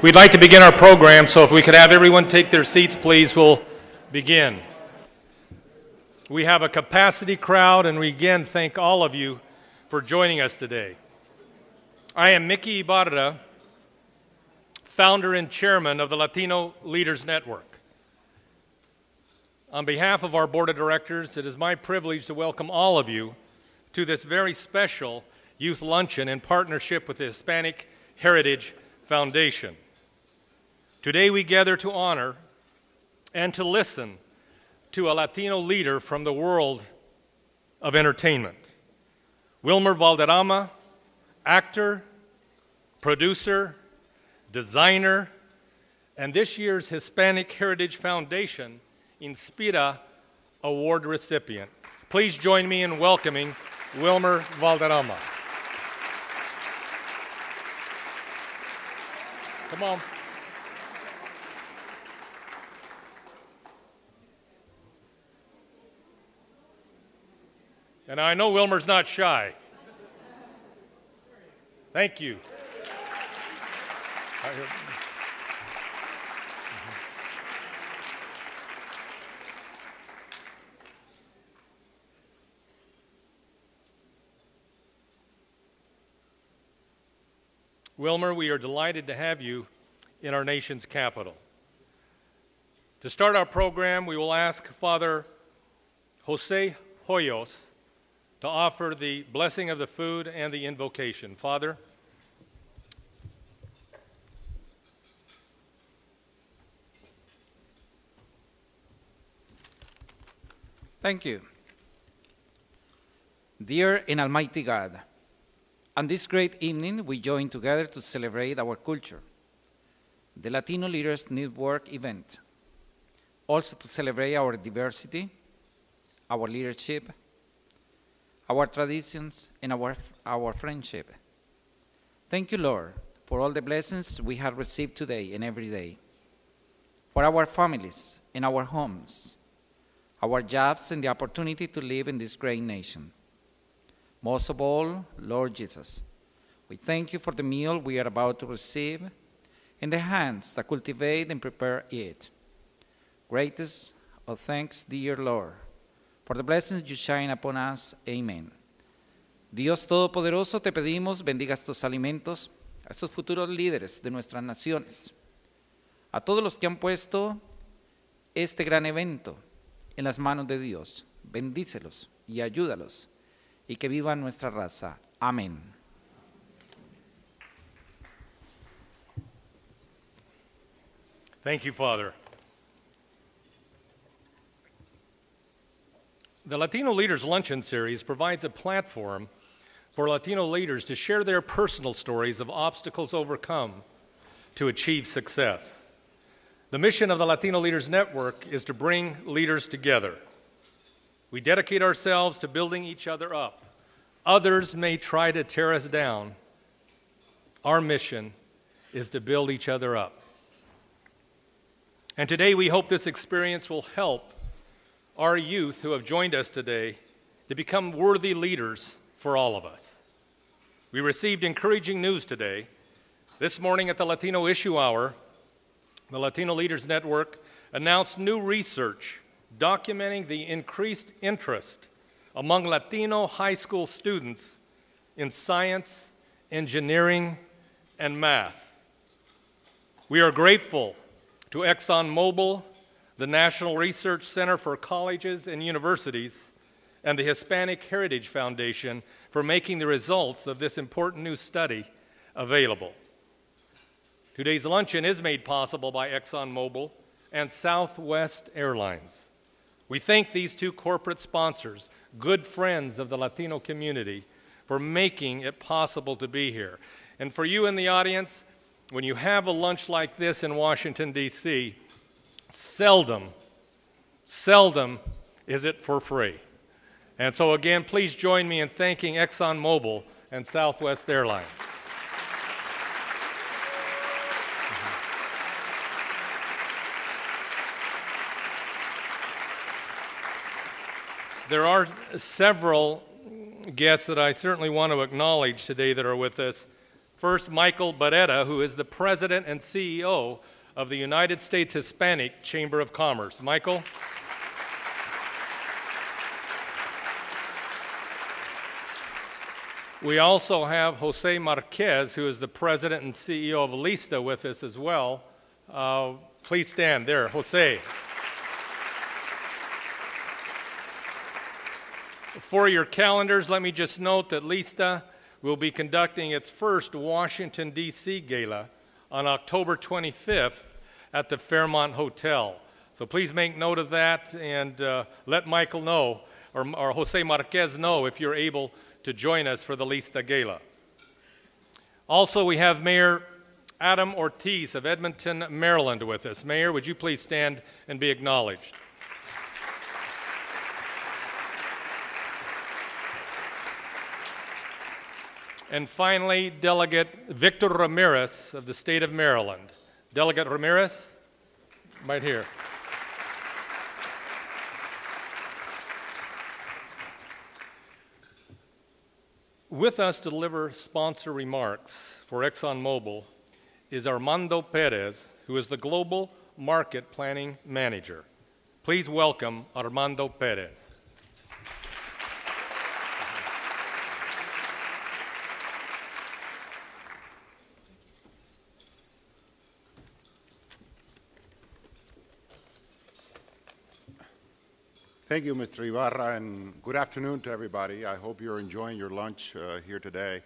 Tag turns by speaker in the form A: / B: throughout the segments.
A: We'd like to begin our program, so if we could have everyone take their seats, please, we'll begin. We have a capacity crowd, and we again thank all of you for joining us today. I am Mickey Ibarra, founder and chairman of the Latino Leaders Network. On behalf of our board of directors, it is my privilege to welcome all of you to this very special youth luncheon in partnership with the Hispanic Heritage Foundation. Today we gather to honor and to listen to a Latino leader from the world of entertainment. Wilmer Valderrama, actor, producer, designer, and this year's Hispanic Heritage Foundation Inspira Award recipient. Please join me in welcoming Wilmer Valderrama. Come on. And I know Wilmer's not shy. Thank you. Wilmer, we are delighted to have you in our nation's capital. To start our program, we will ask Father Jose Hoyos to offer the blessing of the food and the invocation. Father.
B: Thank you. Dear and Almighty God, on this great evening, we join together to celebrate our culture, the Latino Leaders Network event, also to celebrate our diversity, our leadership, our traditions, and our friendship. Thank you, Lord, for all the blessings we have received today and every day, for our families and our homes, our jobs, and the opportunity to live in this great nation. Most of all, Lord Jesus, we thank you for the meal we are about to receive and the hands that cultivate and prepare it. Greatest of thanks, dear Lord, for the blessings you shine upon us. Amen. Dios Todopoderoso, te pedimos bendiga estos alimentos, a estos futuros líderes de nuestras naciones, a todos los que han puesto este gran evento en las manos de Dios. Bendícelos y ayúdalos, y que viva nuestra raza. Amén.
A: Thank you, Father. The Latino Leaders Luncheon Series provides a platform for Latino leaders to share their personal stories of obstacles overcome to achieve success. The mission of the Latino Leaders Network is to bring leaders together. We dedicate ourselves to building each other up. Others may try to tear us down. Our mission is to build each other up. And today we hope this experience will help our youth who have joined us today to become worthy leaders for all of us. We received encouraging news today. This morning at the Latino Issue Hour, the Latino Leaders Network announced new research documenting the increased interest among Latino high school students in science, engineering, and math. We are grateful to ExxonMobil, the National Research Center for Colleges and Universities, and the Hispanic Heritage Foundation for making the results of this important new study available. Today's luncheon is made possible by ExxonMobil and Southwest Airlines. We thank these two corporate sponsors, good friends of the Latino community, for making it possible to be here. And for you in the audience, when you have a lunch like this in Washington, D.C., seldom is it for free. And so again, please join me in thanking ExxonMobil and Southwest Airlines. There are several guests that I certainly want to acknowledge today that are with us. First, Michael Barrera, who is the President and CEO of the United States Hispanic Chamber of Commerce. Michael. We also have Jose Marquez, who is the President and CEO of LISTA, with us as well. Please stand there, Jose. For your calendars, let me just note that LISTA will be conducting its first Washington, D.C. gala on October 25th at the Fairmont Hotel. So please make note of that and let Michael know, or Jose Marquez know, if you're able to join us for the LISTA Gala. Also, we have Mayor Adam Ortiz of Edmonton, Maryland with us. Mayor, would you please stand and be acknowledged? And finally, Delegate Victor Ramirez of the state of Maryland. Delegate Ramirez, right here. With us to deliver sponsor remarks for ExxonMobil is Armando Perez, who is the Global Market Planning Manager. Please welcome Armando Perez.
C: Thank you, Mr. Ibarra, and good afternoon to everybody. I hope you're enjoying your lunch here today.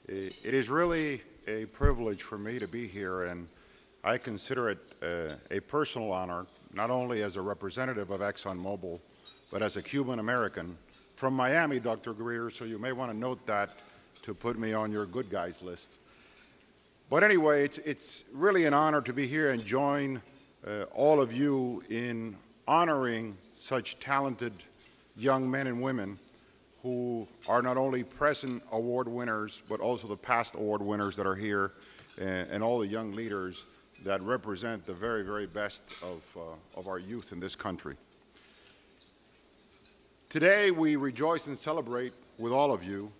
C: It is really a privilege for me to be here, and I consider it a personal honor, not only as a representative of ExxonMobil, but as a Cuban American from Miami, Dr. Greer, so you may want to note that to put me on your good guys list. But anyway, it's really an honor to be here and join all of you in honoring such talented young men and women who are not only present award winners, but also the past award winners that are here, and all the young leaders that represent the very, very best of our youth in this country. Today, we rejoice and celebrate with all of you.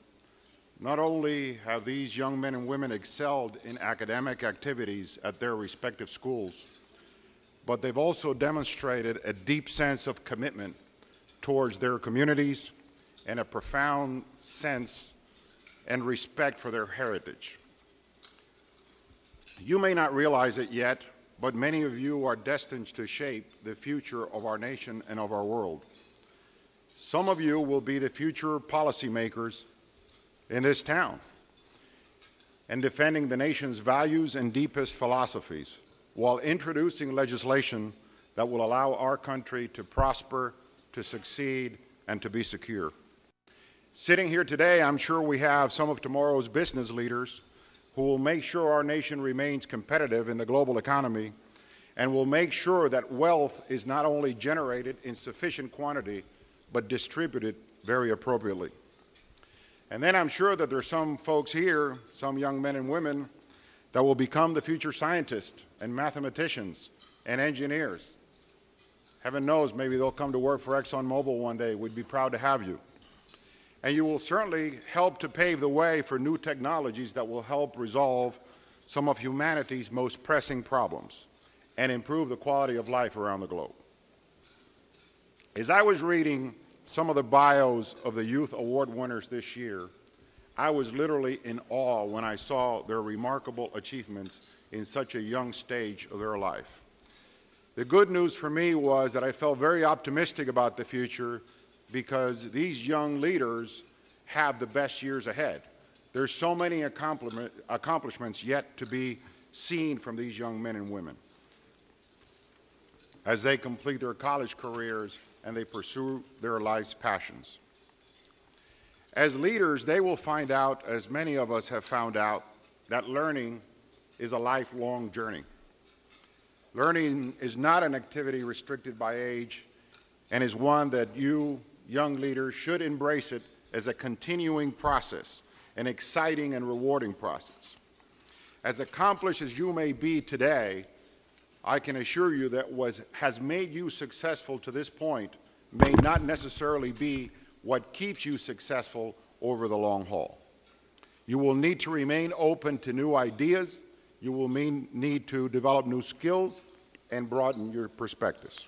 C: Not only have these young men and women excelled in academic activities at their respective schools, but they've also demonstrated a deep sense of commitment towards their communities and a profound sense and respect for their heritage. You may not realize it yet, but many of you are destined to shape the future of our nation and of our world. Some of you will be the future policymakers in this town and defending the nation's values and deepest philosophies, while introducing legislation that will allow our country to prosper, to succeed, and to be secure. Sitting here today, I'm sure we have some of tomorrow's business leaders who will make sure our nation remains competitive in the global economy and will make sure that wealth is not only generated in sufficient quantity, but distributed very appropriately. And then I'm sure that there's some folks here, some young men and women, that will become the future scientists and mathematicians and engineers. Heaven knows, maybe they'll come to work for ExxonMobil one day. We'd be proud to have you. And you will certainly help to pave the way for new technologies that will help resolve some of humanity's most pressing problems and improve the quality of life around the globe. As I was reading some of the bios of the youth award winners this year, I was literally in awe when I saw their remarkable achievements in such a young stage of their life. The good news for me was that I felt very optimistic about the future because these young leaders have the best years ahead. There's so many accomplishments yet to be seen from these young men and women as they complete their college careers and they pursue their life's passions. As leaders, they will find out, as many of us have found out, that learning is a lifelong journey. Learning is not an activity restricted by age and is one that you, young leaders, should embrace it as a continuing process, an exciting and rewarding process. As accomplished as you may be today, I can assure you that what has made you successful to this point may not necessarily be what keeps you successful over the long haul. You will need to remain open to new ideas. You will need to develop new skills and broaden your perspectives.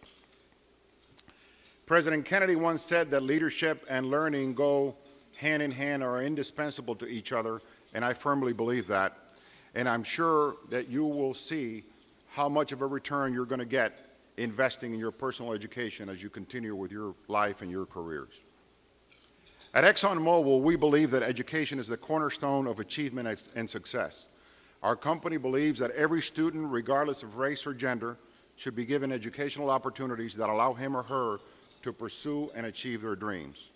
C: President Kennedy once said that leadership and learning go hand in hand, or are indispensable to each other, and I firmly believe that. And I'm sure that you will see how much of a return you're going to get investing in your personal education as you continue with your life and your careers. At ExxonMobil, we believe that education is the cornerstone of achievement and success. Our company believes that every student, regardless of race or gender, should be given educational opportunities that allow him or her to pursue and achieve their dreams.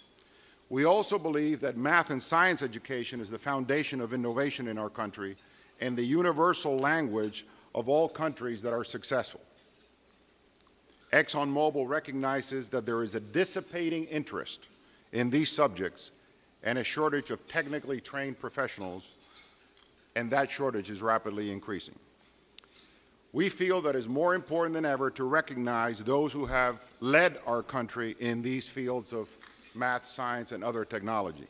C: We also believe that math and science education is the foundation of innovation in our country and the universal language of all countries that are successful. ExxonMobil recognizes that there is a dissipating interest in these subjects and a shortage of technically trained professionals, and that shortage is rapidly increasing. We feel that it's more important than ever to recognize those who have led our country in these fields of math, science, and other technology,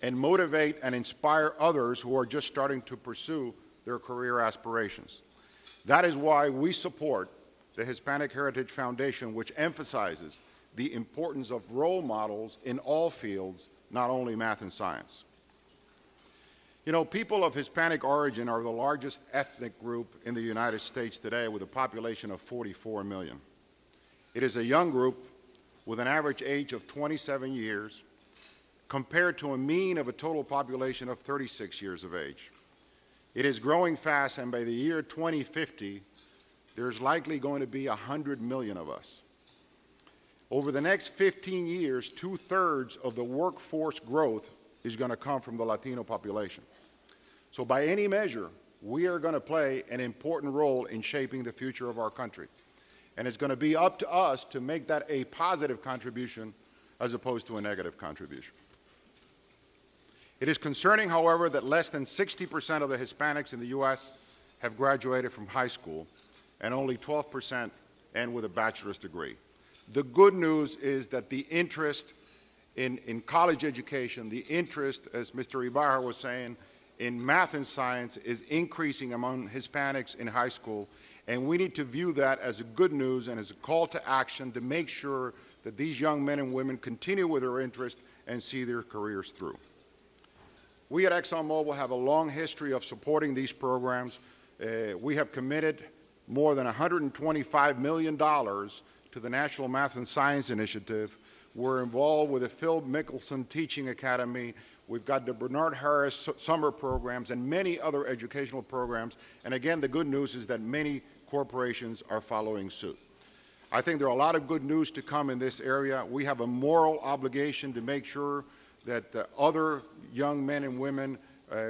C: and motivate and inspire others who are just starting to pursue their career aspirations. That is why we support the Hispanic Heritage Foundation, which emphasizes the importance of role models in all fields, not only math and science. You know, people of Hispanic origin are the largest ethnic group in the United States today, with a population of 44 million. It is a young group with an average age of 27 years, compared to a mean of a total population of 36 years of age. It is growing fast, and by the year 2050, there's likely going to be 100 million of us. Over the next 15 years, 2/3 of the workforce growth is going to come from the Latino population. So by any measure, we are going to play an important role in shaping the future of our country. And it's going to be up to us to make that a positive contribution as opposed to a negative contribution. It is concerning, however, that less than 60% of the Hispanics in the U.S. have graduated from high school, and only 12% end with a bachelor's degree. The good news is that the interest in college education, the interest, as Mr. Ibarra was saying, in math and science is increasing among Hispanics in high school, and we need to view that as a good news and as a call to action to make sure that these young men and women continue with their interest and see their careers through. We at ExxonMobil have a long history of supporting these programs. We have committed more than $125 million to the National Math and Science Initiative. We're involved with the Phil Mickelson Teaching Academy. We've got the Bernard Harris summer programs and many other educational programs. And again, the good news is that many corporations are following suit. I think there are a lot of good news to come in this area. We have a moral obligation to make sure that other young men and women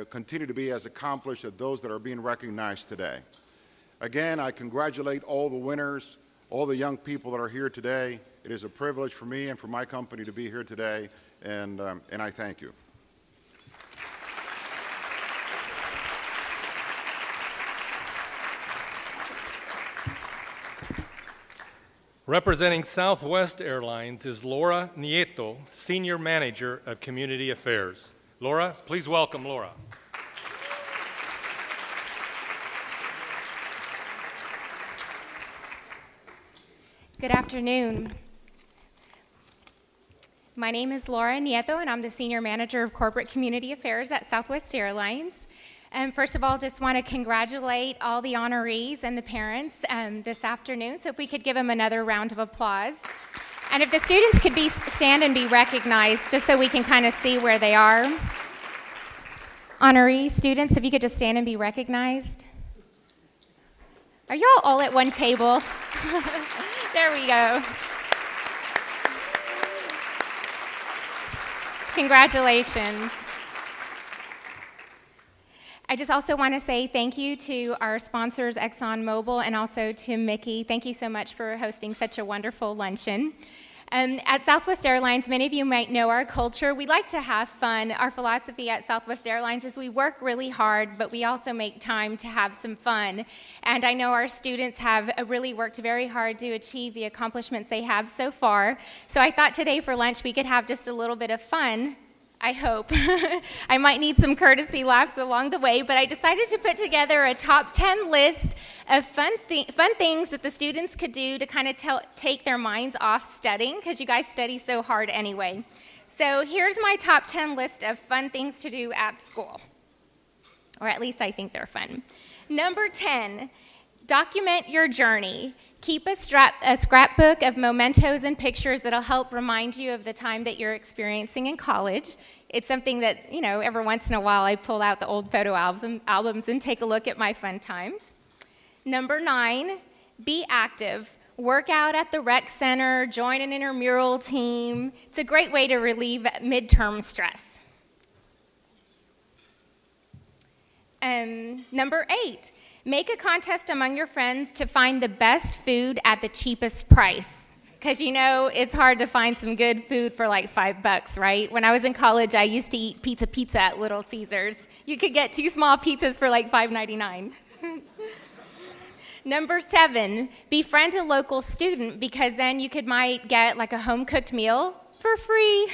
C: continue to be as accomplished as those that are being recognized today. Again, I congratulate all the winners, all the young people that are here today. It is a privilege for me and for my company to be here today, and I thank you.
A: Representing Southwest Airlines is Laura Nieto, Senior Manager of Community Affairs. Laura, please welcome Laura.
D: Good afternoon. My name is Laura Nieto, and I'm the Senior Manager of Corporate Community Affairs at Southwest Airlines. And first of all, just want to congratulate all the honorees and the parents this afternoon. So if we could give them another round of applause. And if the students could stand and be recognized, just so we can kind of see where they are. Honoree students, if you could just stand and be recognized. Are y'all all at one table? There we go. Congratulations. I just also want to say thank you to our sponsors, ExxonMobil, and also to Mickey. Thank you so much for hosting such a wonderful luncheon. At Southwest Airlines, many of you might know our culture. We like to have fun. Our philosophy at Southwest Airlines is we work really hard, but we also make time to have some fun. And I know our students have really worked very hard to achieve the accomplishments they have so far. So I thought today for lunch we could have just a little bit of fun I hope. I might need some courtesy laughs along the way, but I decided to put together a top 10 list of fun things that the students could do to kind of take their minds off studying, because you guys study so hard anyway. So here's my top 10 list of fun things to do at school, or at least I think they're fun. Number 10, document your journey. Keep a scrapbook of mementos and pictures that'll help remind you of the time that you're experiencing in college. It's something that, you know, every once in a while I pull out the old photo albums and take a look at my fun times. Number 9, be active. Work out at the rec center, join an intramural team. It's a great way to relieve midterm stress. Number 8, make a contest among your friends to find the best food at the cheapest price. Because you know, it's hard to find some good food for like $5, right? When I was in college, I used to eat pizza at Little Caesars. You could get 2 small pizzas for like $5.99. Number 7, befriend a local student, because then you might get like a home-cooked meal for free.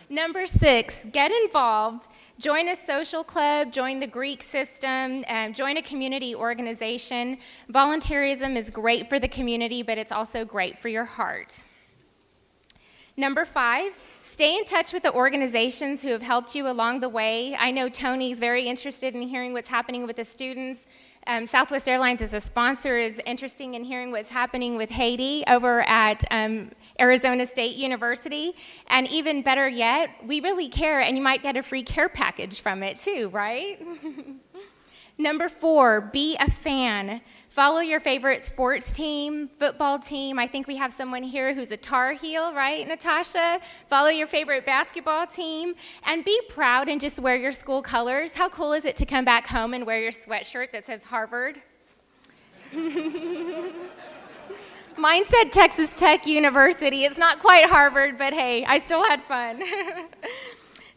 D: Number 6, get involved. Join a social club, join the Greek system, join a community organization. Volunteerism is great for the community, but it's also great for your heart. Number 5, stay in touch with the organizations who have helped you along the way. I know Tony's very interested in hearing what's happening with the students. Southwest Airlines as a sponsor is interested in hearing what's happening with Haiti over at Arizona State University. And even better yet, we really care, and you might get a free care package from it too, right? Number 4, be a fan. Follow your favorite sports team, football team. I think we have someone here who's a Tar Heel, right, Natasha? Follow your favorite basketball team, and be proud and just wear your school colors. How cool is it to come back home and wear your sweatshirt that says Harvard? Mine said Texas Tech University. It's not quite Harvard, but hey, I still had fun.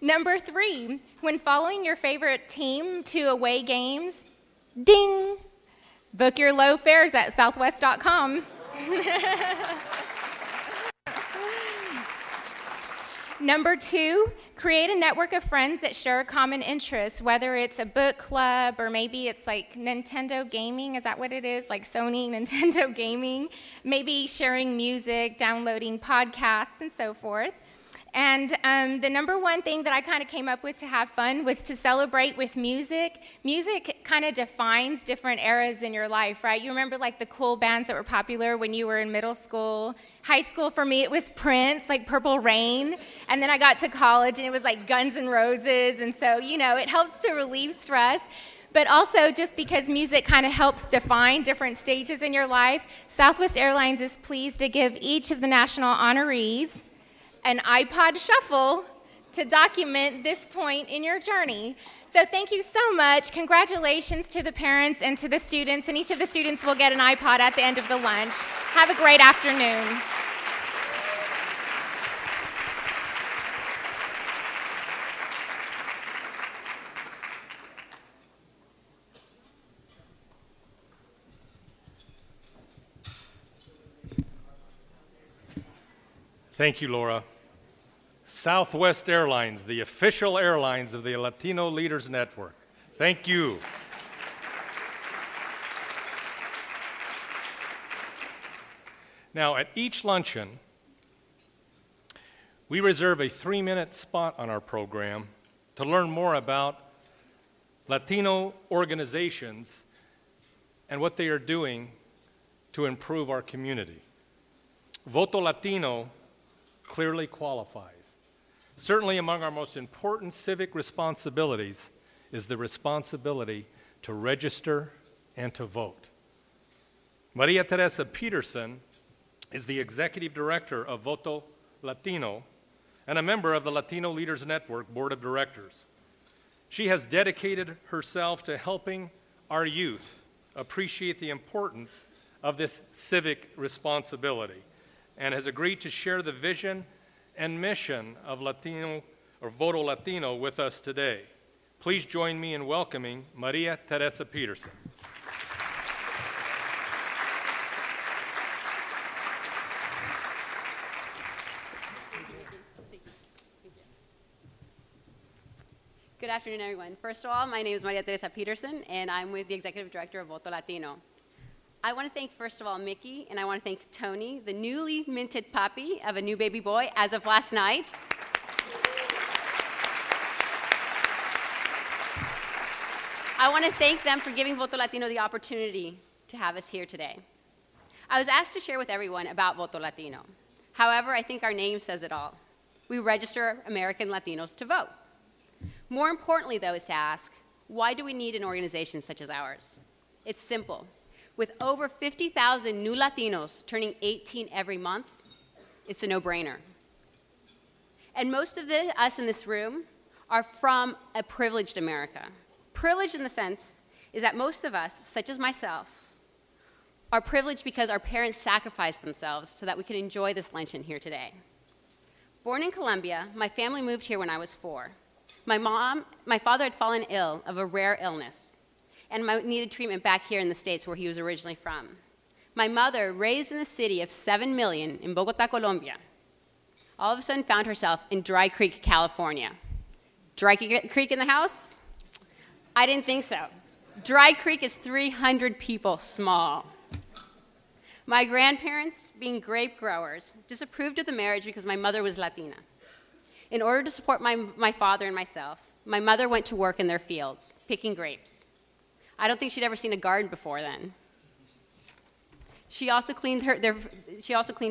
D: Number 3, when following your favorite team to away games, ding, book your low fares at southwest.com. Number 2, create a network of friends that share a common interest, whether it's a book club or maybe it's like Nintendo gaming. Is that what it is? Like Sony Nintendo gaming? Maybe sharing music, downloading podcasts, and so forth. And the number 1 thing that I kind of came up with to have fun was to celebrate with music. Music kind of defines different eras in your life, right? You remember like the cool bands that were popular when you were in middle school. High school for me, it was Prince, like Purple Rain. And then I got to college and it was like Guns N' Roses. And so, you know, it helps to relieve stress. But also, just because music kind of helps define different stages in your life, Southwest Airlines is pleased to give each of the national honorees an iPod Shuffle to document this point in your journey. So thank you so much. Congratulations to the parents and to the students, and each of the students will get an iPod at the end of the lunch. Have a great afternoon.
A: Thank you, Laura. Southwest Airlines, the official airlines of the Latino Leaders Network. Thank you. Now, at each luncheon, we reserve a 3-minute spot on our program to learn more about Latino organizations and what they are doing to improve our community. Voto Latino clearly qualifies. Certainly among our most important civic responsibilities is the responsibility to register and to vote. Maria Teresa Peterson is the executive director of Voto Latino and a member of the Latino Leaders Network Board of Directors. She has dedicated herself to helping our youth appreciate the importance of this civic responsibility and has agreed to share the vision and mission of Latino, or Voto Latino, with us today. Please join me in welcoming Maria Teresa Peterson.
E: Good afternoon, everyone. First of all, my name is Maria Teresa Peterson, and I'm with the Executive Director of Voto Latino. I want to thank, first of all, Mickey, and I want to thank Tony, the newly minted puppy of a new baby boy as of last night. I want to thank them for giving Voto Latino the opportunity to have us here today. I was asked to share with everyone about Voto Latino. However, I think our name says it all. We register American Latinos to vote. More importantly, though, is to ask, why do we need an organization such as ours? It's simple. With over 50,000 new Latinos turning 18 every month, it's a no-brainer. And most of us in this room are from a privileged America. Privileged in the sense is that most of us, such as myself, are privileged because our parents sacrificed themselves so that we could enjoy this luncheon here today. Born in Colombia, my family moved here when I was 4. My father had fallen ill of a rare illness and needed treatment back here in the States where he was originally from. My mother, raised in the city of 7 million in Bogota, Colombia, all of a sudden found herself in Dry Creek, California. Dry Creek in the house? I didn't think so. Dry Creek is 300 people small. My grandparents, being grape growers, disapproved of the marriage because my mother was Latina. In order to support my father and myself, my mother went to work in their fields, picking grapes. I don't think she'd ever seen a garden before then. She also cleaned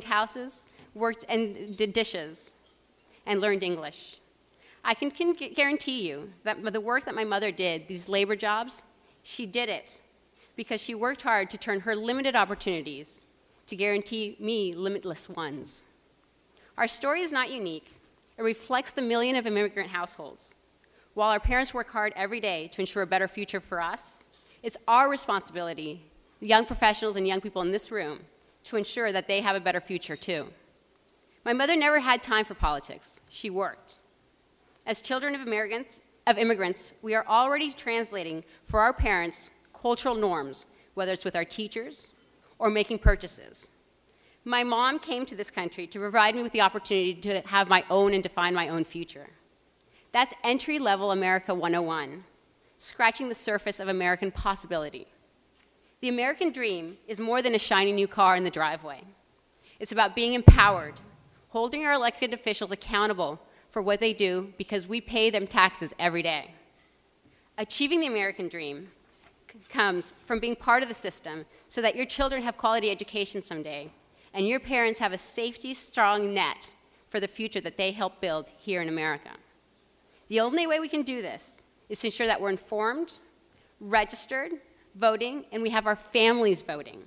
E: houses, worked and did dishes, and learned English. I can guarantee you that the work that my mother did, these labor jobs, she did it because she worked hard to turn her limited opportunities to guarantee me limitless ones. Our story is not unique. It reflects the million of immigrant households. While our parents work hard every day to ensure a better future for us, it's our responsibility, the young professionals and young people in this room, to ensure that they have a better future too. My mother never had time for politics. She worked. As children of immigrants, we are already translating for our parents cultural norms, whether it's with our teachers or making purchases. My mom came to this country to provide me with the opportunity to have my own and define my own future. That's entry-level America 101, scratching the surface of American possibility. The American dream is more than a shiny new car in the driveway. It's about being empowered, holding our elected officials accountable for what they do because we pay them taxes every day. Achieving the American dream comes from being part of the system so that your children have quality education someday and your parents have a safety, strong net for the future that they help build here in America. The only way we can do this is to ensure that we're informed, registered, voting, and we have our families voting.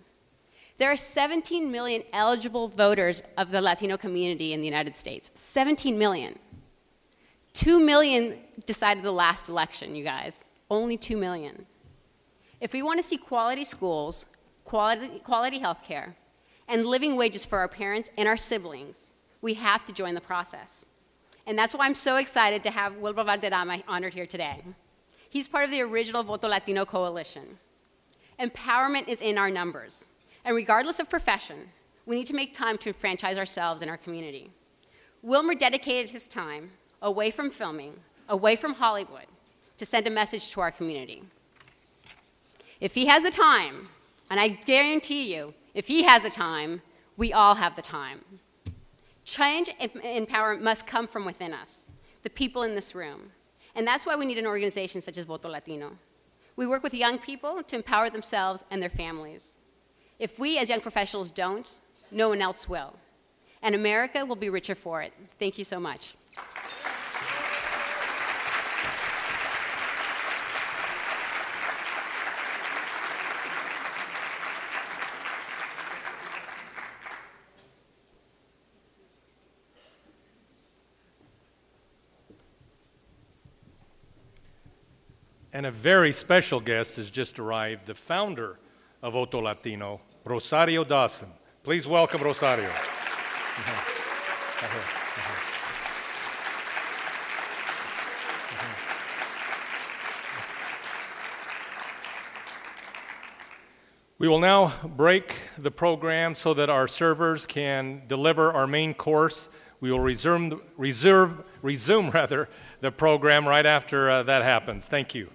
E: There are 17 million eligible voters of the Latino community in the United States. 17 million. 2 million decided the last election, you guys. Only 2 million. If we want to see quality schools, quality health care, and living wages for our parents and our siblings, we have to join the process. And that's why I'm so excited to have Wilmer Valderrama honored here today. He's part of the original Voto Latino Coalition. Empowerment is in our numbers. And regardless of profession, we need to make time to enfranchise ourselves in our community. Wilmer dedicated his time away from filming, away from Hollywood, to send a message to our community. If he has the time, and I guarantee you, if he has the time, we all have the time. Change and empowerment must come from within us, the people in this room. And that's why we need an organization such as Voto Latino. We work with young people to empower themselves and their families. If we as young professionals don't, no one else will. And America will be richer for it. Thank you so much.
A: And a very special guest has just arrived, the founder of Voto Latino, Rosario Dawson. Please welcome Rosario. We will now break the program so that our servers can deliver our main course, We will resume the program right after that happens. Thank you.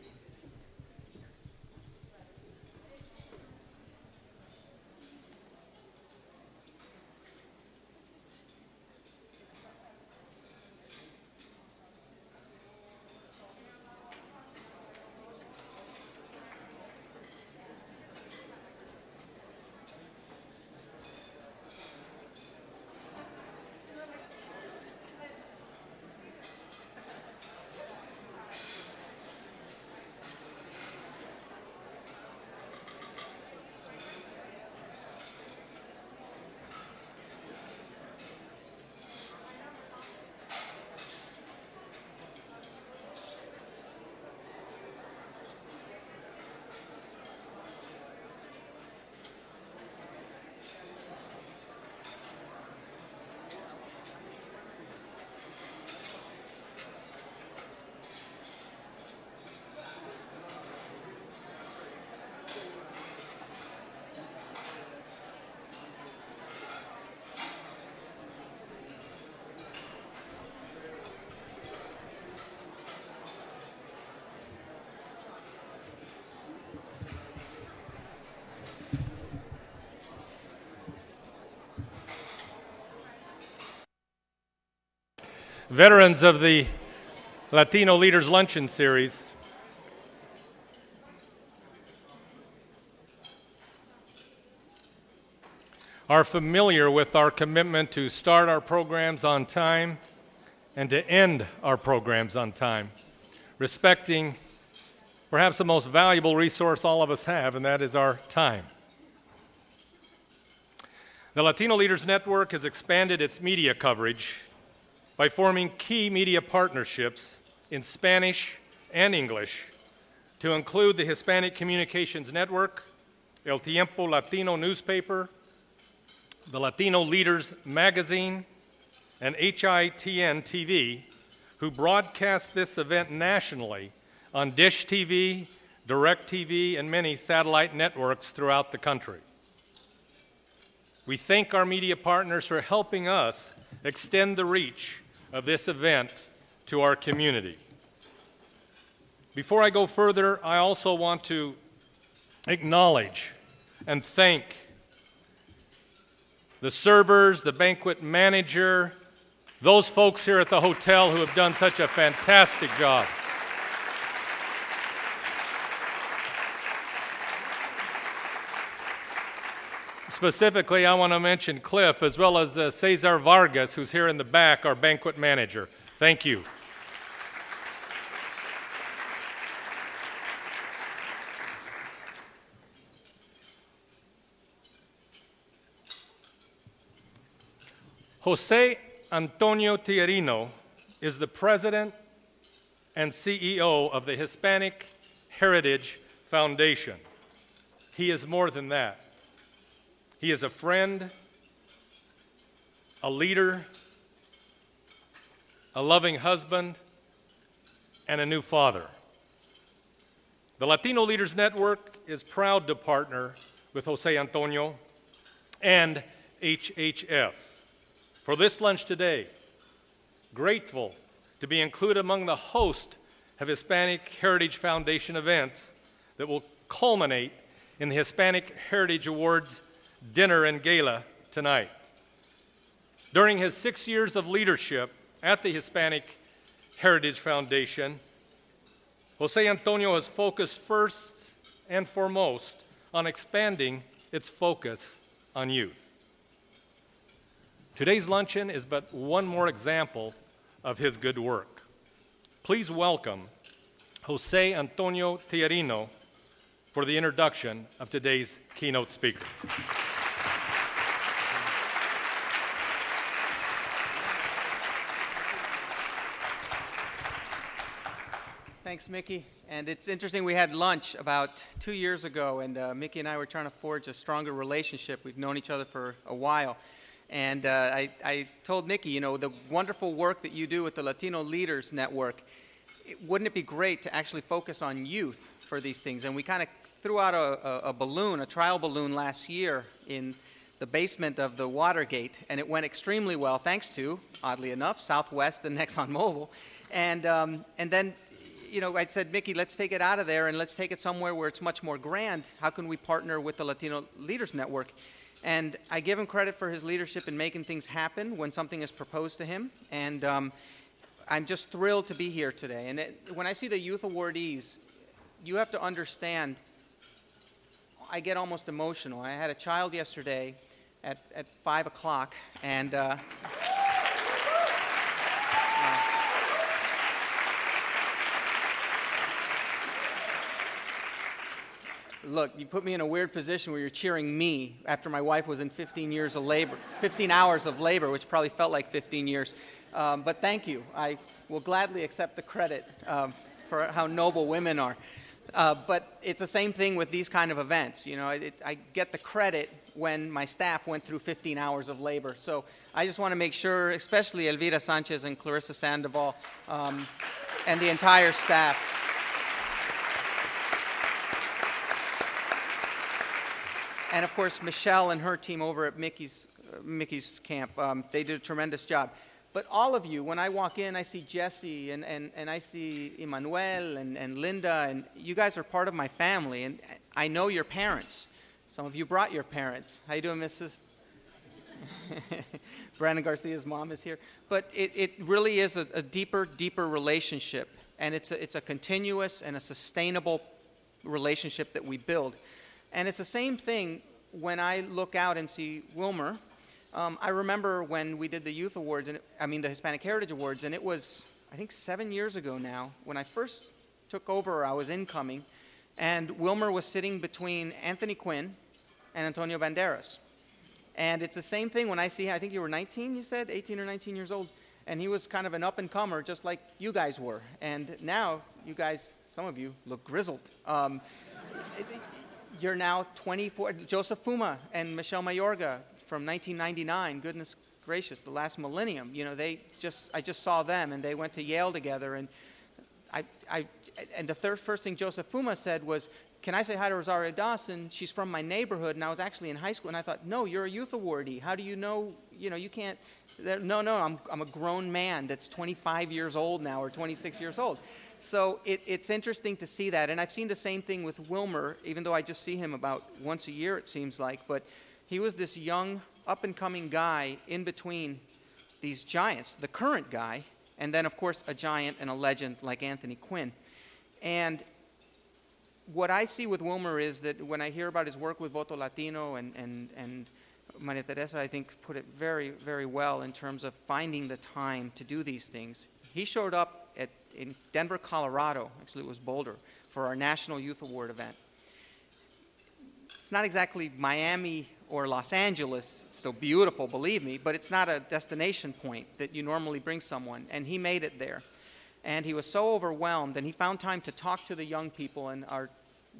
A: Veterans of the Latino Leaders Luncheon series, are familiar with our commitment to start our programs on time and to end our programs on time, respecting perhaps the most valuable resource all of us have, and that is our time. The Latino Leaders Network has expanded its media coverage by forming key media partnerships in Spanish and English to include the Hispanic Communications Network, El Tiempo Latino newspaper, the Latino Leaders magazine, and HITN TV, who broadcast this event nationally on Dish TV, Direct TV, and many satellite networks throughout the country. We thank our media partners for helping us extend the reach of this event to our community. Before I go further, I also want to acknowledge and thank the servers, the banquet manager, those folks here at the hotel who have done such a fantastic job. Specifically, I want to mention Cliff, as well as Cesar Vargas, who's here in the back, our banquet manager. Thank you. Jose Antonio Tijerino is the president and CEO of the Hispanic Heritage Foundation. He is more than that. He is a friend, a leader, a loving husband, and a new father. The Latino Leaders Network is proud to partner with Jose Antonio and HHF for this lunch today. Grateful to be included among the host of Hispanic Heritage Foundation events that will culminate in the Hispanic Heritage Awards dinner and gala tonight. During his 6 years of leadership at the Hispanic Heritage Foundation, Jose Antonio has focused first and foremost on expanding its focus on youth. Today's luncheon is but one more example of his good work. Please welcome Jose Antonio Tijerino for the introduction of today's keynote speaker.
F: Thanks, Mickey. And it's interesting, we had lunch about 2 years ago, and Mickey and I were trying to forge a stronger relationship. We've known each other for a while. And I told Mickey, you know, the wonderful work that you do with the Latino Leaders Network, wouldn't it be great to actually focus on youth for these things? And we kind of threw out a balloon, a trial balloon last year in the basement of the Watergate, and it went extremely well, thanks to, oddly enough, Southwest and ExxonMobil. And then, you know, I said, Mickey, let's take it out of there and let's take it somewhere where it's much more grand. How can we partner with the Latino Leaders Network? And I give him credit for his leadership in making things happen when something is proposed to him. And I'm just thrilled to be here today. And when I see the youth awardees, you have to understand, I get almost emotional. I had a child yesterday at 5 o'clock, and look, you put me in a weird position where you're cheering me after my wife was in 15 years of labor, 15 hours of labor, which probably felt like 15 years. But thank you. I will gladly accept the credit for how noble women are. But it's the same thing with these kind of events. You know, I get the credit when my staff went through 15 hours of labor. So I just want to make sure, especially Elvira Sanchez and Clarissa Sandoval and the entire staff. And of course, Michelle and her team over at Mickey's camp, they did a tremendous job. But all of you, when I walk in, I see Jesse and I see Emmanuel and Linda, and you guys are part of my family, and I know your parents. Some of you brought your parents. How you doing, Mrs.? Brandon Garcia's mom is here. But it really is a deeper relationship, and it's a continuous and a sustainable relationship that we build. And it's the same thing when I look out and see Wilmer. I remember when we did the Youth Awards, the Hispanic Heritage Awards, and it was, I think, 7 years ago now, when I first took over, I was incoming, and Wilmer was sitting between Anthony Quinn and Antonio Banderas. And it's the same thing when I see him. I think you were 19, you said, 18 or 19 years old, and he was kind of an up-and-comer, just like you guys were. And now, you guys, some of you, look grizzled. You're now 24. Joseph Puma and Michelle Mayorga from 1999. Goodness gracious, the last millennium. You know, I just saw them, and they went to Yale together. And and the first thing Joseph Puma said was, "Can I say hi to Rosario Dawson? She's from my neighborhood." And I was actually in high school, and I thought, "No, you're a youth awardee. How do you know? You know, you can't." No, I'm a grown man that's 25 years old now, or 26 years old. So it's interesting to see that. And I've seen the same thing with Wilmer, even though I just see him about once a year, it seems like. But he was this young, up-and-coming guy in between these giants, the current guy, and then, of course, a giant and a legend like Anthony Quinn. And what I see with Wilmer is that when I hear about his work with Voto Latino, and Maria Teresa, I think, put it very, very well in terms of finding the time to do these things. He showed up in Denver, Colorado, actually it was Boulder, for our National Youth Award event. It's not exactly Miami or Los Angeles. It's still beautiful, believe me, but it's not a destination point that you normally bring someone. And he made it there. And he was so overwhelmed, and he found time to talk to the young people, and our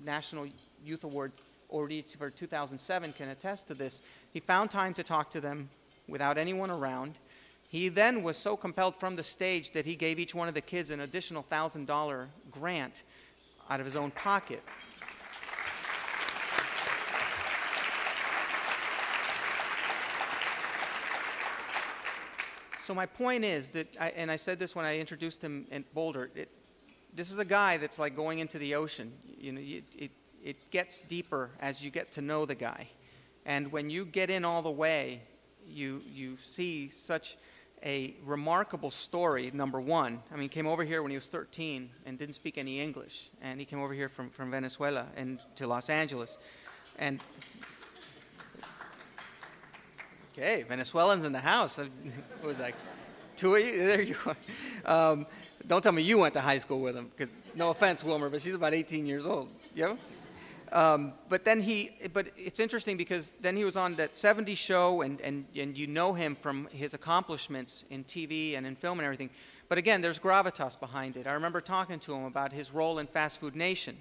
F: National Youth Award already for 2007 can attest to this. He found time to talk to them without anyone around. He then was so compelled from the stage that he gave each one of the kids an additional $1,000 grant out of his own pocket. So my point is that, and I said this when I introduced him in Boulder, this is a guy that's like going into the ocean. You know, it gets deeper as you get to know the guy. And when you get in all the way, you see such a remarkable story, number one. I mean, he came over here when he was 13 and didn't speak any English. And he came over here from Venezuela and to Los Angeles. And, okay, Venezuelans in the house. It was like, two of you, there you are. Don't tell me you went to high school with him, because no offense, Wilmer, but she's about 18 years old. You know? But it's interesting because then he was on that 70s show, and you know him from his accomplishments in TV and in film and everything. But again, there's gravitas behind it. I remember talking to him about his role in Fast Food Nation,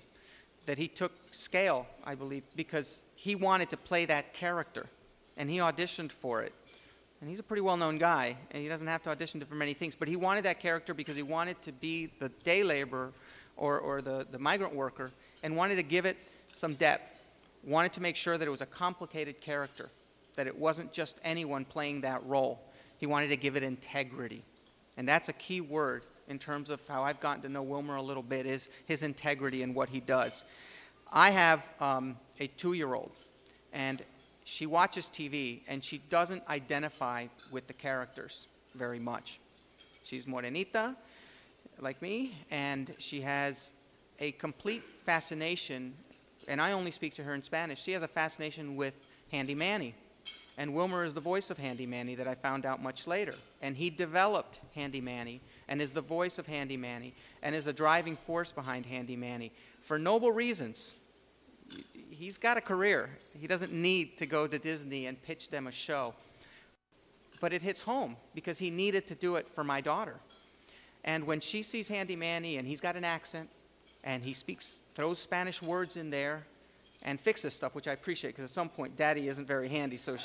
F: that he took scale, I believe, because he wanted to play that character, and he auditioned for it. And he's a pretty well-known guy, and he doesn't have to audition for many things, but he wanted that character because he wanted to be the day laborer or the migrant worker, and wanted to give it some depth, wanted to make sure that it was a complicated character. that it wasn't just anyone playing that role. He wanted to give it integrity. And that's a key word in terms of how I've gotten to know Wilmer a little bit, is his integrity in what he does. I have a 2-year-old, and she watches TV, and she doesn't identify with the characters very much. She's morenita, like me, and she has a complete fascination, and I only speak to her in Spanish. She has a fascination with Handy Manny. And Wilmer is the voice of Handy Manny that I found out much later. And he developed Handy Manny and is the voice of Handy Manny and is the driving force behind Handy Manny for noble reasons. He's got a career. He doesn't need to go to Disney and pitch them a show. But it hits home because he needed to do it for my daughter. And when she sees Handy Manny and he's got an accent and he throws Spanish words in there and fixes stuff, which I appreciate, because at some point Daddy isn't very handy, so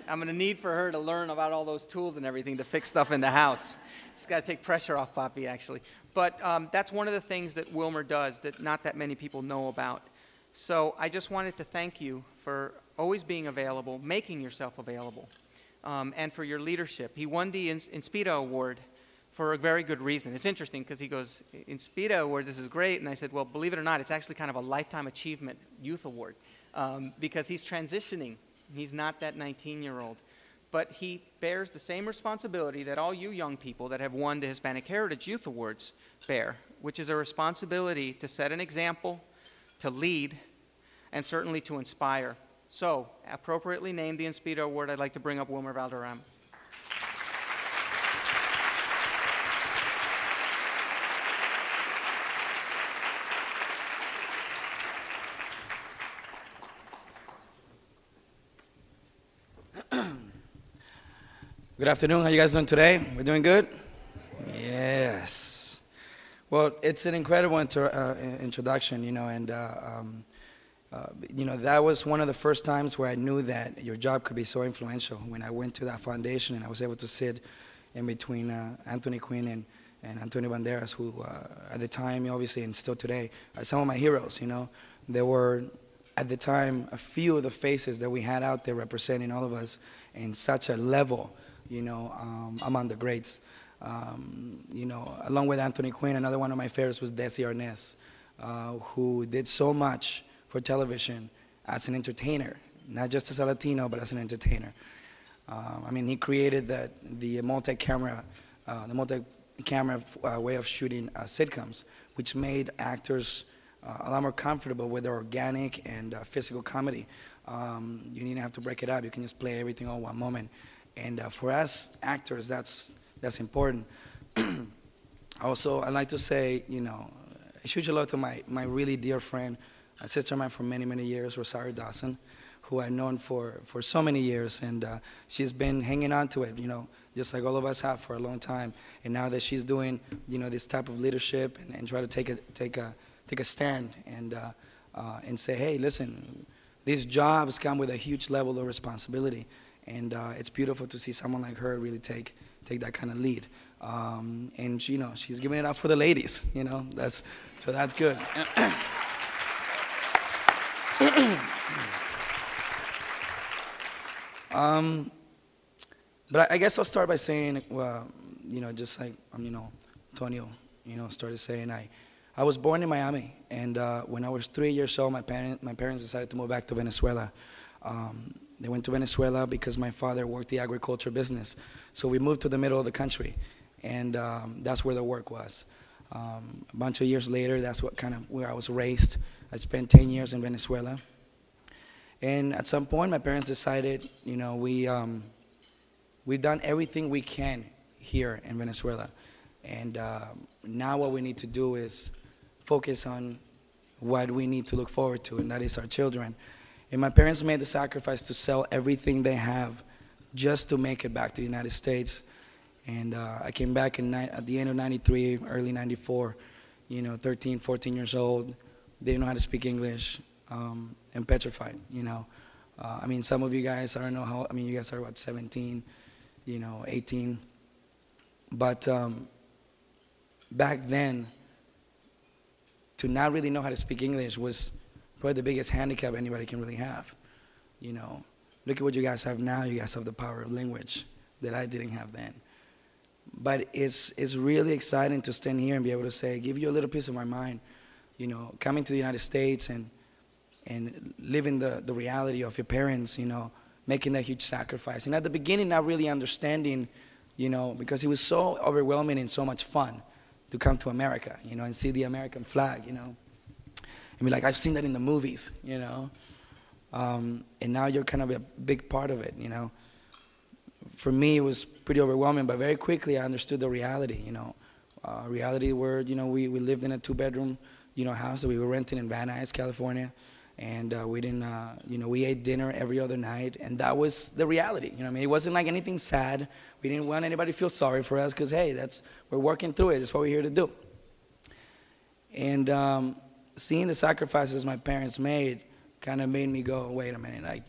F: I'm going to need for her to learn about all those tools and everything to fix stuff in the house. She's got to take pressure off Papi, actually. But that's one of the things that Wilmer does that not that many people know about. So I just wanted to thank you for always being available, making yourself available, and for your leadership. He won the Inspira Award for a very good reason. It's interesting because he goes, Inspira Award, this is great. And I said, well, believe it or not, it's actually kind of a Lifetime Achievement Youth Award because he's transitioning. He's not that 19-year-old. But he bears the same responsibility that all you young people that have won the Hispanic Heritage Youth Awards bear, which is a responsibility to set an example, to lead, and certainly to inspire. So, appropriately named the Inspira Award, I'd like to bring up Wilmer Valderrama.
G: Good afternoon. How you guys doing today? We're doing good? Yes. Well, it's an incredible introduction, and that was one of the first times where I knew that your job could be so influential. When I went to that foundation and I was able to sit in between Anthony Quinn and Antonio Banderas, who at the time, obviously, and still today, are some of my heroes. There were, at the time, a few of the faces that we had out there representing all of us in such a level. Among the greats. Along with Anthony Quinn, another one of my favorites was Desi Arnaz, who did so much for television as an entertainer, not just as a Latino, but as an entertainer. He created the multi-camera way of shooting sitcoms, which made actors a lot more comfortable with their organic and physical comedy. You didn't have to break it up. You can just play everything all one moment. And for us actors, that's important. Also, I'd like to say, a huge hello to my really dear friend, a sister of mine for many, many years, Rosario Dawson, who I've known for so many years. And she's been hanging on to it, just like all of us have for a long time. And now that she's doing, this type of leadership and try to take a stand and say, hey, listen, these jobs come with a huge level of responsibility. And it's beautiful to see someone like her really take that kind of lead. And she's giving it up for the ladies. So that's good. But I guess I'll start by saying, just like Antonio, started saying, I was born in Miami, and when I was 3 years old, my parents decided to move back to Venezuela. They went to Venezuela because my father worked the agriculture business. So we moved to the middle of the country, and that's where the work was. A bunch of years later, that's where I was raised. I spent 10 years in Venezuela. And at some point, my parents decided, we've done everything we can here in Venezuela. And now what we need to do is focus on what we need to look forward to, and that is our children. And my parents made the sacrifice to sell everything they have just to make it back to the United States. And I came back at the end of 93, early 94, 13, 14 years old, didn't know how to speak English, and petrified, some of you guys, I don't know how, you guys are about 17, 18. But back then, to not really know how to speak English was probably the biggest handicap anybody can really have. look at what you guys have now. You guys have the power of language that I didn't have then. But it's really exciting to stand here and be able to say, give you a little piece of my mind, you know, coming to the United States and living the reality of your parents, you know, making that huge sacrifice. And at the beginning, not really understanding, you know, because it was so overwhelming and so much fun to come to America, you know, and see the American flag, you know. And be like, I've seen that in the movies, you know. And now you're kind of a big part of it, you know. For me, it was pretty overwhelming, but very quickly I understood the reality, you know. Reality where, you know, we lived in a 2-bedroom, you know, house that we were renting in Van Nuys, California. And we didn't, you know, we ate dinner every other night, and that was the reality. You know what I mean? It wasn't like anything sad. We didn't want anybody to feel sorry for us because, hey, we're working through it. That's what we're here to do. And seeing the sacrifices my parents made kind of made me go, wait a minute,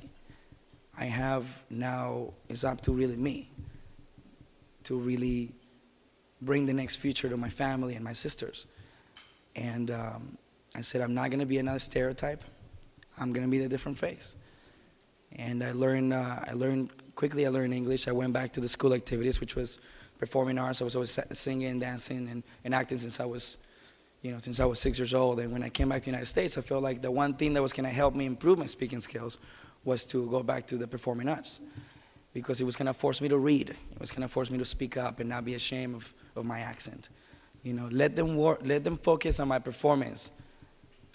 G: I have now, it's up to really me to really bring the next future to my family and my sisters. And I said, I'm not going to be another stereotype. I'm going to be the different face. And I learned English. I went back to the school activities, which was performing arts. I was always singing, dancing, and acting since I was 6 years old. And when I came back to the United States, I felt like the one thing that was going to help me improve my speaking skills was to go back to the performing arts, because it was going to force me to read. It was going to force me to speak up and not be ashamed of my accent. You know, let them focus on my performance,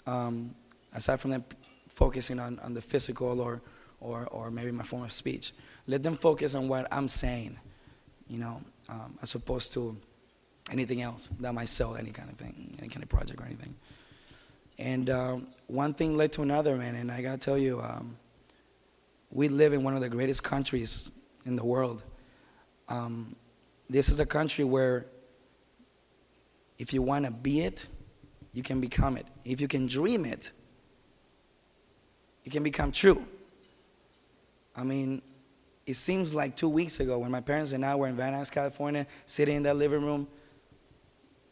G: aside from them focusing on the physical or maybe my form of speech. Let them focus on what I'm saying, you know, as opposed to anything else that might sell any kind of thing, any kind of project or anything. And one thing led to another, man, and I gotta tell you, we live in one of the greatest countries in the world. This is a country where if you want to be it, you can become it. If you can dream it, it can become true. I mean, it seems like 2 weeks ago when my parents and I were in Van Nuys, California, sitting in that living room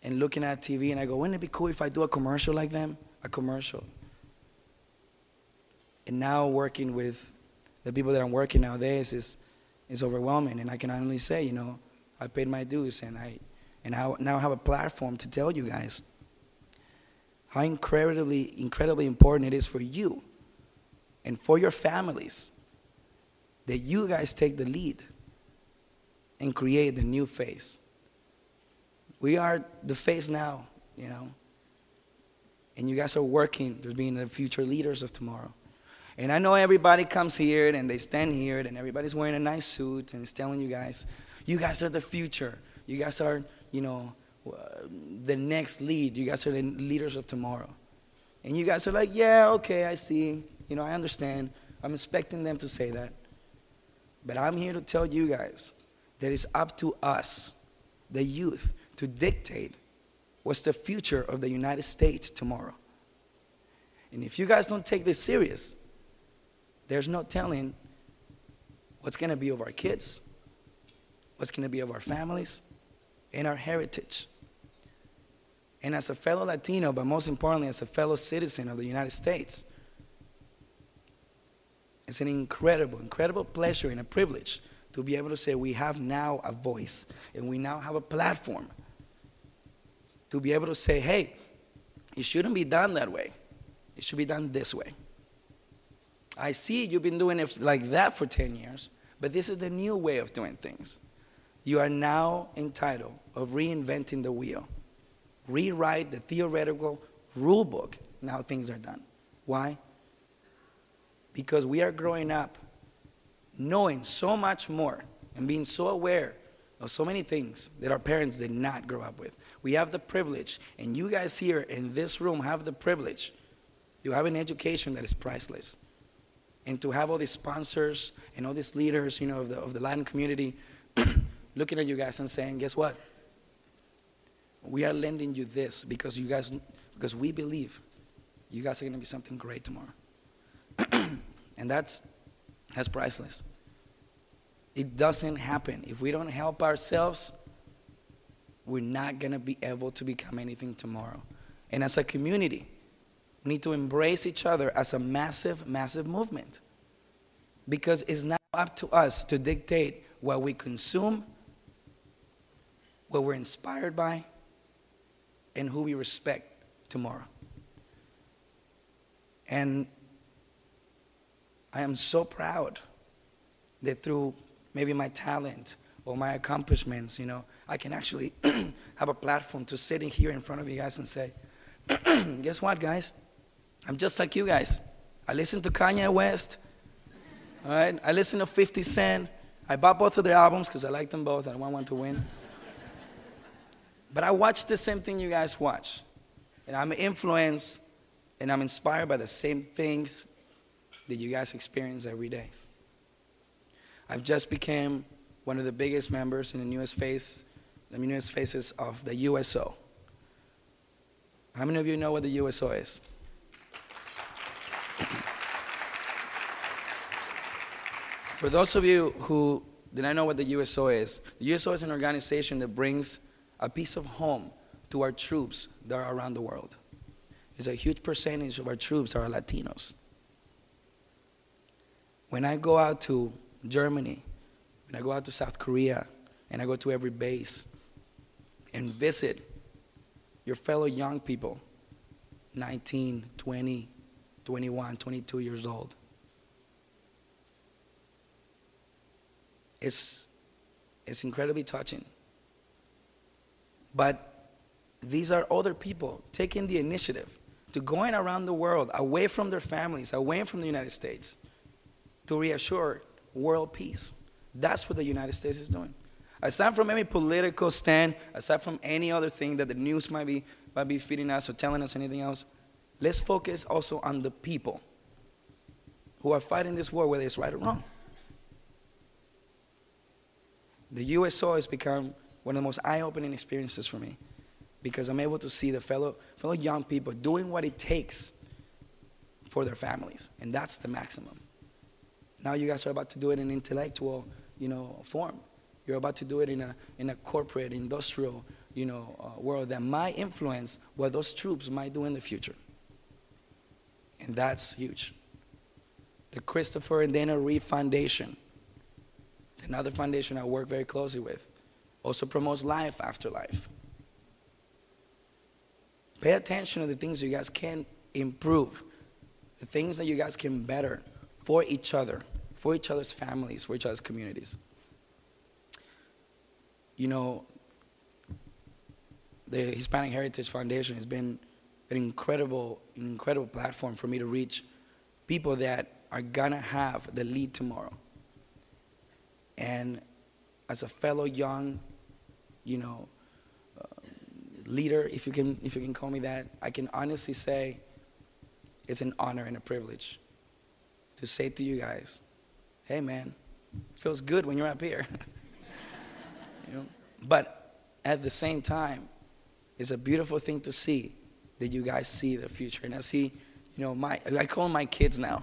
G: and looking at TV, and I go, wouldn't it be cool if I do a commercial like them? A commercial. And now working with the people that I'm working nowadays is overwhelming, and I can only say, you know, I paid my dues, and I now have a platform to tell you guys how incredibly important it is for you and for your families that you guys take the lead and create the new face. We are the face now, you know, and you guys are working to being the future leaders of tomorrow. And I know everybody comes here and they stand here and everybody's wearing a nice suit and is telling you guys are the future. You guys are, you know, the next lead. You guys are the leaders of tomorrow. And you guys are like, yeah, okay, I see. You know, I understand. I'm expecting them to say that. But I'm here to tell you guys that it's up to us, the youth, to dictate what's the future of the United States tomorrow. And if you guys don't take this serious, there's no telling what's going to be of our kids, what's going to be of our families, and our heritage. And as a fellow Latino, but most importantly as a fellow citizen of the United States, it's an incredible pleasure and a privilege to be able to say we have now a voice and we now have a platform to be able to say, hey, it shouldn't be done that way. It should be done this way. I see you've been doing it like that for 10 years, but this is the new way of doing things. You are now entitled of reinventing the wheel. Rewrite the theoretical rule book and how things are done. Why? Because we are growing up knowing so much more and being so aware of so many things that our parents did not grow up with. We have the privilege, and you guys here in this room have the privilege to have an education that is priceless. And to have all these sponsors and all these leaders, you know, of the Latin community looking at you guys and saying, guess what? We are lending you this because we believe you guys are going to be something great tomorrow. And that's priceless. It doesn't happen. If we don't help ourselves, we're not going to be able to become anything tomorrow. And as a community, we need to embrace each other as a massive movement. because it's now up to us to dictate what we consume, what we're inspired by, and who we respect tomorrow. And I am so proud that through maybe my talent or my accomplishments, I can actually have a platform to sit in here in front of you guys and say, guess what, guys? I'm just like you guys. I listen to Kanye West. All right? I listen to 50 Cent. I bought both of their albums because I like them both. I don't want one to win. But I watch the same thing you guys watch. And I'm influenced and I'm inspired by the same things that you guys experience every day. I've just become one of the biggest members in the newest faces of the USO. How many of you know what the USO is? For those of you who do not know what the USO is, the USO is an organization that brings a piece of home to our troops that are around the world. It's a huge percentage of our troops are Latinos. When I go out to Germany, when I go out to South Korea, and I go to every base and visit your fellow young people, 19, 20, 21, 22 years old, it's incredibly touching. But these are other people taking the initiative to going around the world, away from their families, away from the United States, to reassure world peace. That's what the United States is doing. Aside from any political stand, aside from any other thing that the news might be feeding us or telling us anything else, let's focus also on the people who are fighting this war, whether it's right or wrong. The USO has become one of the most eye-opening experiences for me because I'm able to see the fellow young people doing what it takes for their families, and that's the maximum. Now you guys are about to do it in intellectual, form. You're about to do it in a corporate, industrial, world that might influence what those troops might do in the future. And that's huge. The Christopher and Dana Reeve Foundation, another foundation I work very closely with, also promotes life after life. Pay attention to the things you guys can improve, the things that you guys can better for each other, for each other's families, for each other's communities. The Hispanic Heritage Foundation has been an incredible platform for me to reach people that are gonna have the lead tomorrow. And as a fellow young, leader, if you can call me that, I can honestly say it's an honor and a privilege to say to you guys, hey man, it feels good when you're up here. But at the same time, it's a beautiful thing to see that you guys see the future. And I see, I call my kids now,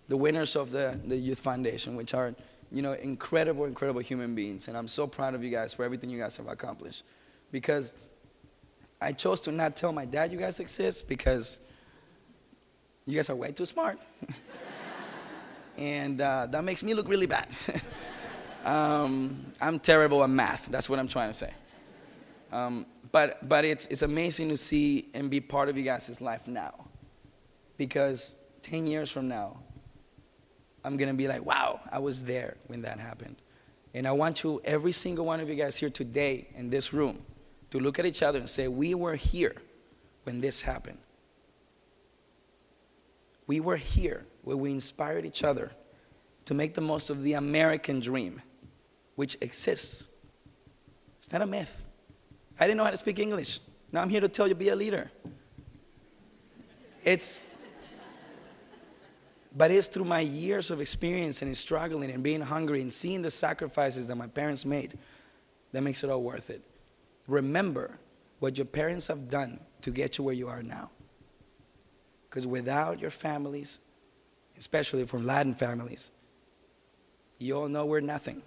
G: the winners of the Youth Foundation, which are, incredible human beings. And I'm so proud of you guys for everything you guys have accomplished. Because I chose to not tell my dad you guys exist because you guys are way too smart. And that makes me look really bad. I'm terrible at math. That's what I'm trying to say. But it's amazing to see and be part of you guys' life now. Because 10 years from now, I'm going to be like, wow, I was there when that happened. And I want you, every single one of you guys here today in this room, to look at each other and say, we were here when this happened. We were here where we inspired each other to make the most of the American dream, which exists. It's not a myth. I didn't know how to speak English. Now I'm here to tell you, be a leader. But it's through my years of experience and struggling and being hungry and seeing the sacrifices that my parents made that makes it all worth it. Remember what your parents have done to get you where you are now. Because without your families, especially from Latin families, you all know we're nothing.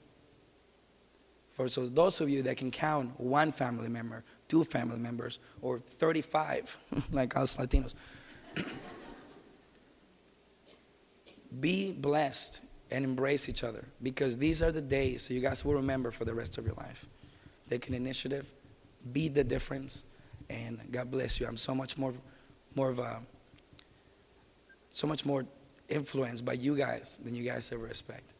G: So those of you that can count one family member, 2 family members, or 35, like us Latinos, be blessed and embrace each other, because these are the days so you guys will remember for the rest of your life. Take an initiative, be the difference, and God bless you. I'm so much more influenced by you guys than you guys ever expect.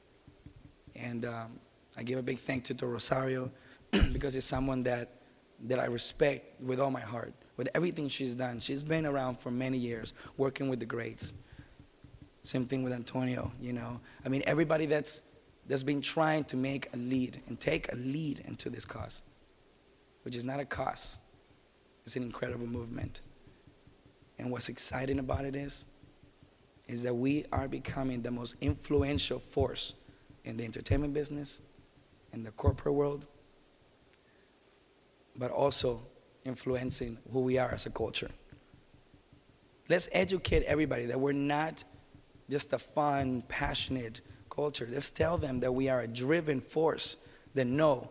G: And I give a big thank you to Rosario because it's someone that I respect with all my heart, with everything she's done. She's been around for many years, working with the greats. Same thing with Antonio, you know. I mean, everybody that's been trying to make a lead and take a lead into this cause, which is not a cause. It's an incredible movement. And what's exciting about it is that we are becoming the most influential force in the entertainment business, in the corporate world, but also influencing who we are as a culture. Let's educate everybody that we're not just a fun, passionate culture. Let's tell them that we are a driven force that know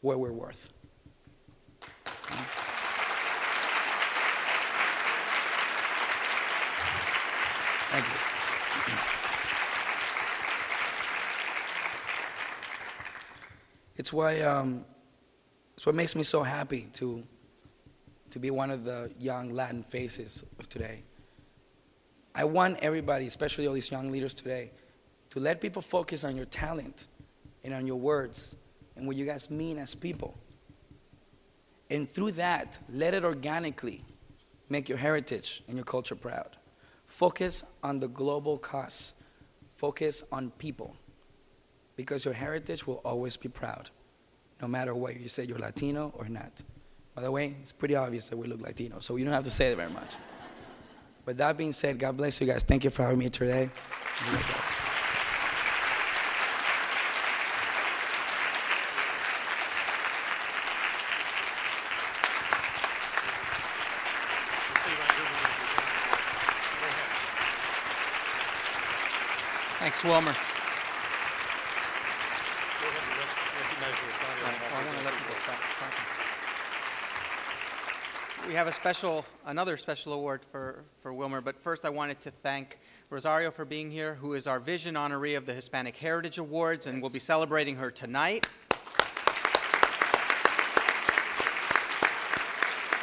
G: what we're worth. Thank you. It's what makes me so happy to be one of the young Latin faces of today. I want everybody, especially all these young leaders today, to let people focus on your talent and on your words and what you guys mean as people. And through that, let it organically make your heritage and your culture proud. Focus on the global cause. Focus on people. Because your heritage will always be proud, no matter what you say you're Latino or not. By the way, it's pretty obvious that we look Latino, so you don't have to say it very much. With that being said, God bless you guys. Thank you for having me today.
F: Thanks, Wilmer. We have another special award for Wilmer, but first I wanted to thank Rosario for being here, who is our Vision honoree of the Hispanic Heritage Awards, and we'll be celebrating her tonight.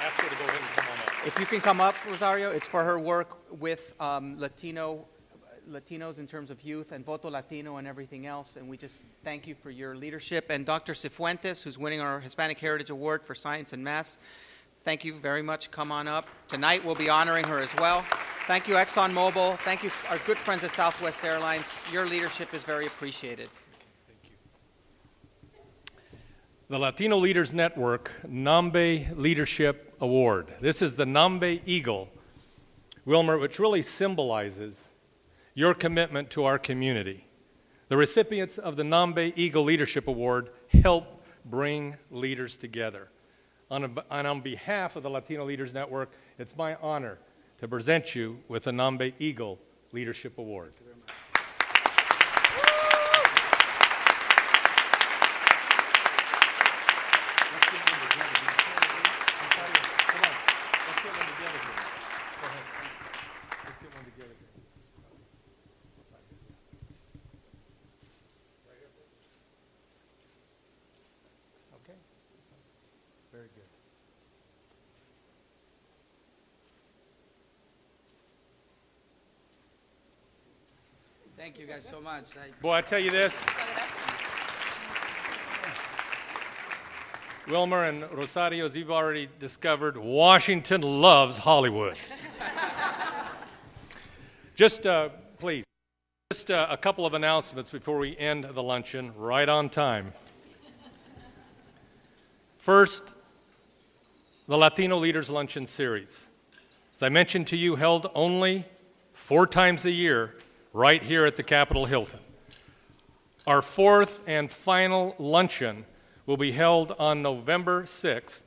A: Ask her to go ahead and come on up.
F: If you can come up, Rosario, it's for her work with Latinos in terms of youth and Voto Latino and everything else, and we just thank you for your leadership. And Dr. Cifuentes, who's winning our Hispanic Heritage Award for Science and Math, thank you very much. Come on up. Tonight we'll be honoring her as well. Thank you, ExxonMobil. Thank you, our good friends at Southwest Airlines. Your leadership is very appreciated.
A: Thank you. The Latino Leaders Network Nambe Leadership Award. This is the Nambe Eagle, Wilmer, which really symbolizes your commitment to our community. The recipients of the Nambe Eagle Leadership Award help bring leaders together. On behalf of the Latino Leaders Network, it's my honor to present you with the Nambe Eagle Leadership Award. Thank you very much. Very good.
G: Thank you guys so much.
A: Boy, I tell you this. Wilmer and Rosario, as you've already discovered, Washington loves Hollywood. Just, please, just a couple of announcements before we end the luncheon, right on time. First, the Latino Leaders Luncheon Series. As I mentioned to you, held only 4 times a year right here at the Capitol Hilton. Our 4th and final luncheon will be held on November 6th.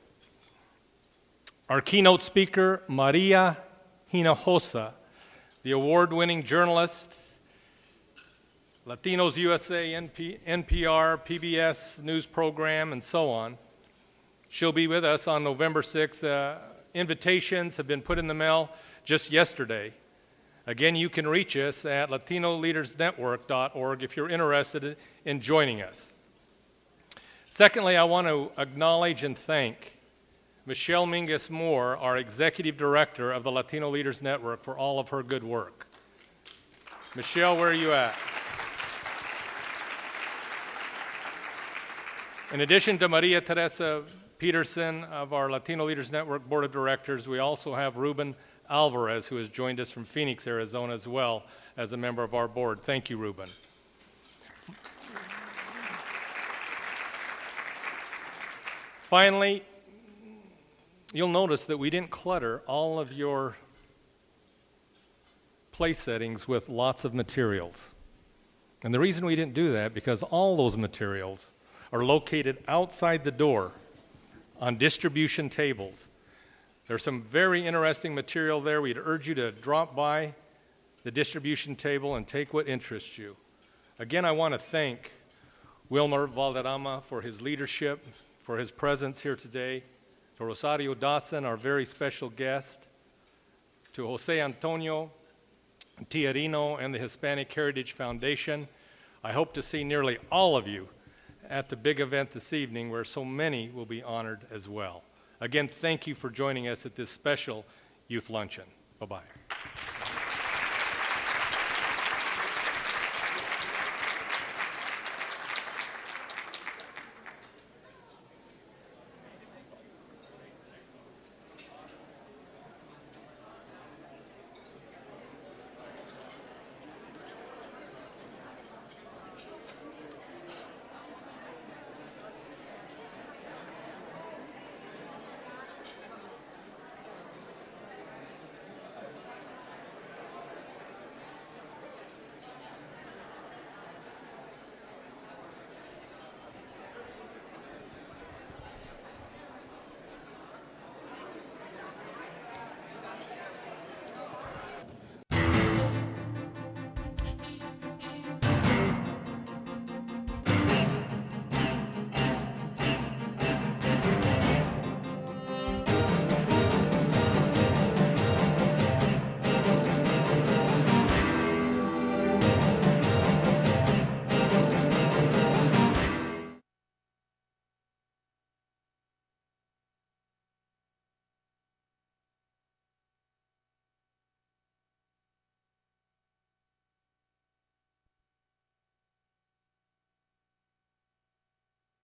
A: Our keynote speaker, Maria Hinojosa, the award-winning journalist, Latinos USA, NPR, PBS news program, and so on. She'll be with us on November 6th. Invitations have been put in the mail just yesterday. Again, you can reach us at LatinoLeadersNetwork.org if you're interested in joining us. Secondly, I want to acknowledge and thank Michelle Mingus Moore, our Executive Director of the Latino Leaders Network, for all of her good work. Michelle, where are you at? In addition to Maria Teresa Peterson of our Latino Leaders Network Board of Directors, we also have Ruben Alvarez, who has joined us from Phoenix, Arizona, as well as a member of our board. Thank you, Ruben. Finally, you'll notice that we didn't clutter all of your place settings with lots of materials. And the reason we didn't do that, because all those materials are located outside the door on distribution tables. There's some very interesting material there. We'd urge you to drop by the distribution table and take what interests you. Again, I want to thank Wilmer Valderrama for his leadership, for his presence here today, to Rosario Dawson, our very special guest, to Jose Antonio Tiarino and the Hispanic Heritage Foundation. I hope to see nearly all of you at the big event this evening, where so many will be honored as well. Again, thank you for joining us at this special youth luncheon. Bye-bye.